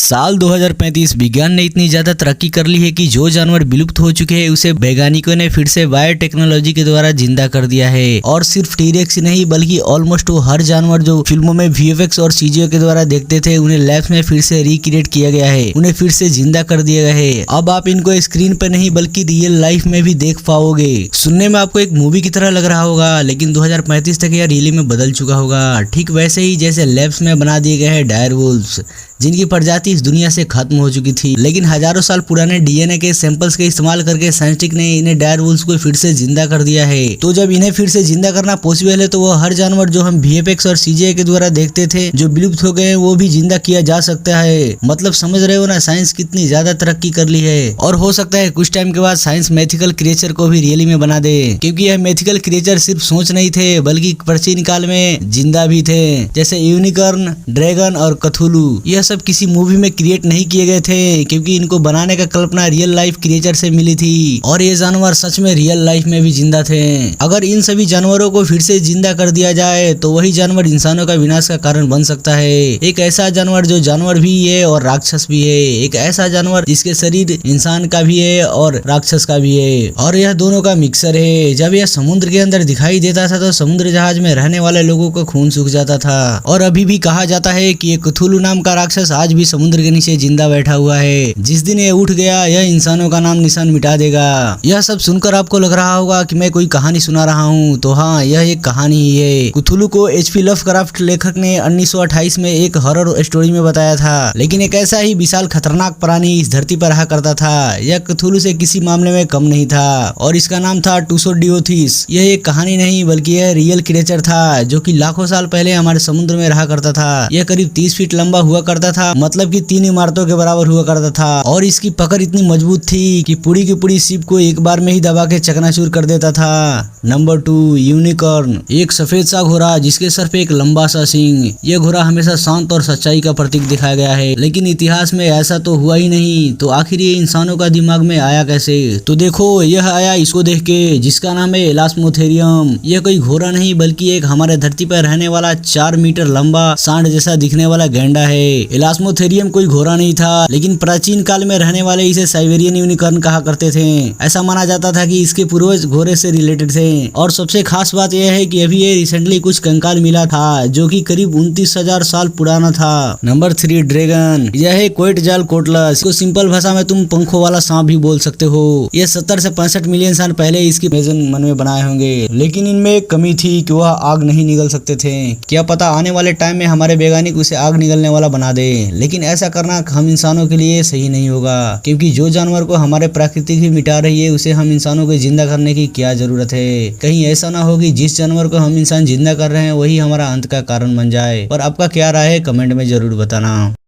साल 2035 विज्ञान ने इतनी ज्यादा तरक्की कर ली है कि जो जानवर विलुप्त हो चुके हैं उसे वैज्ञानिकों ने फिर से बायोटेक्नोलॉजी के द्वारा जिंदा कर दिया है। और सिर्फ टीरेक्स नहीं बल्कि ऑलमोस्ट वो हर जानवर जो फिल्मों में वीएफएक्स और सीजीओ के द्वारा देखते थे उन्हें लैब्स में फिर से रिक्रिएट किया गया है, उन्हें फिर से जिंदा कर दिया गया है। अब आप इनको स्क्रीन पर नहीं बल्कि रियल लाइफ में भी देख पाओगे। सुनने में आपको एक मूवी की तरह लग रहा होगा, लेकिन 2035 तक यह रियली में बदल चुका होगा। ठीक वैसे ही जैसे लैब्स में बना दिए गए हैं डायरवुल्फ्स, जिनकी प्रजाति इस दुनिया से खत्म हो चुकी थी, लेकिन हजारों साल पुराने डीएनए के सैंपल्स के इस्तेमाल करके साइंटिस्ट ने इन्हें डायरवुल्फ्स को फिर से जिंदा कर दिया है। तो जब इन्हें फिर से जिंदा करना पॉसिबल है तो वो हर जानवर जो हम वीएफएक्स और सीजीआई के द्वारा देखते थे जो विलुप्त हो गए वो भी जिंदा किया जा सकता है। मतलब समझ रहे हो ना साइंस कितनी ज्यादा तरक्की कर ली है। और हो सकता है कुछ टाइम के बाद साइंस मैथिकल क्रिएचर को भी रियली में बना दे, क्योंकि यह मैथिकल क्रिएचर सिर्फ सोच नहीं थे बल्कि प्राचीन काल में जिंदा भी थे, जैसे यूनिकॉर्न, ड्रैगन और कथुलू। यह सब किसी मूवी में क्रिएट नहीं किए गए थे, क्योंकि इनको बनाने का कल्पना रियल लाइफ क्रिएचर से मिली थी और ये जानवर सच में रियल लाइफ में भी जिंदा थे। अगर इन सभी जानवरों को फिर से जिंदा कर दिया जाए तो वही जानवर इंसानों का विनाश का कारण बन सकता है। एक ऐसा जानवर जो जानवर भी है और राक्षस भी है, एक ऐसा जानवर जिसके शरीर इंसान का भी है और राक्षस का भी है, और यह दोनों का मिक्सर है। जब यह समुद्र के अंदर दिखाई देता था तो समुद्र जहाज में रहने वाले लोगों का खून सूख जाता था। और अभी भी कहा जाता है कि ये क्थुलू नाम का राक्षस आज भी समुद्र के नीचे जिंदा बैठा हुआ है। जिस दिन ये उठ गया यह इंसानों का नाम निशान मिटा देगा। यह सब सुनकर आपको लग रहा होगा कि मैं कोई कहानी सुना रहा हूँ, तो हाँ, यह एक कहानी ही है। क्थुलू को एचपी लवक्राफ्ट लेखक ने 1928 में एक हॉरर स्टोरी में बताया था, लेकिन एक ऐसा ही विशाल खतरनाक प्राणी इस धरती पर रहा करता था। यह क्थुलू से किसी मामले में कम नहीं था और इसका नाम था टूसोडियोथिस। यह एक कहानी नहीं बल्कि यह रियल क्रिएचर था जो कि लाखों साल पहले हमारे समुद्र में रहा करता था। यह करीब 30 फीट लंबा हुआ करता था, मतलब कि 3 इमारतों के बराबर हुआ करता था, और इसकी पकड़ इतनी मजबूत थी कि पूरी की पूरी शिप को एक बार में ही दबा के चकनाचूर कर देता था। नंबर 2, यूनिकॉर्न, एक सफेद सा घोड़ा जिसके सर पे एक लंबा सा सींग। यह घोड़ा हमेशा शांत और सच्चाई का प्रतीक दिखाया गया है, लेकिन इतिहास में ऐसा तो हुआ ही नहीं, तो आखिर ये इंसानों का दिमाग में आया कैसे? तो देखो, यह आया इसको देख के, जिसका नाम है एलास्मोथेरियम। यह कोई घोड़ा नहीं बल्कि एक हमारे धरती पर रहने वाला 4 मीटर लंबा सांड जैसा दिखने वाला गैंडा है। एलास्मोथेरियम कोई घोड़ा नहीं था, लेकिन प्राचीन काल में रहने वाले इसे साइबेरियन यूनिकॉर्न कहा करते थे। ऐसा माना जाता था कि इसके पूर्वज घोड़े से रिलेटेड थे। और सबसे खास बात यह है कि अभी ये रिसेंटली कुछ कंकाल मिला था जो कि करीब 29,000 साल पुराना था। नंबर 3, ड्रैगन, यह है क्वेटजाल कोटलस। इसको सिंपल भाषा में तुम पंखों वाला सांप भी बोल सकते हो। यह 70 से 65 मिलियन साल पहले इसकी मन में बनाए होंगे, लेकिन इनमें एक कमी थी कि वह आग नहीं निगल सकते थे। क्या पता आने वाले टाइम में हमारे वैज्ञानिक उसे आग निगलने वाला बना दे, लेकिन ऐसा करना हम इंसानों के लिए सही नहीं होगा, क्योंकि जो जानवर को हमारे प्रकृति ही मिटा रही है उसे हम इंसानों को जिंदा करने की क्या जरूरत है। कहीं ऐसा ना हो कि जिस जानवर को हम इंसान जिंदा कर रहे हैं वही हमारा अंत का कारण बन जाए। और आपका क्या राय है कमेंट में जरूर बताना।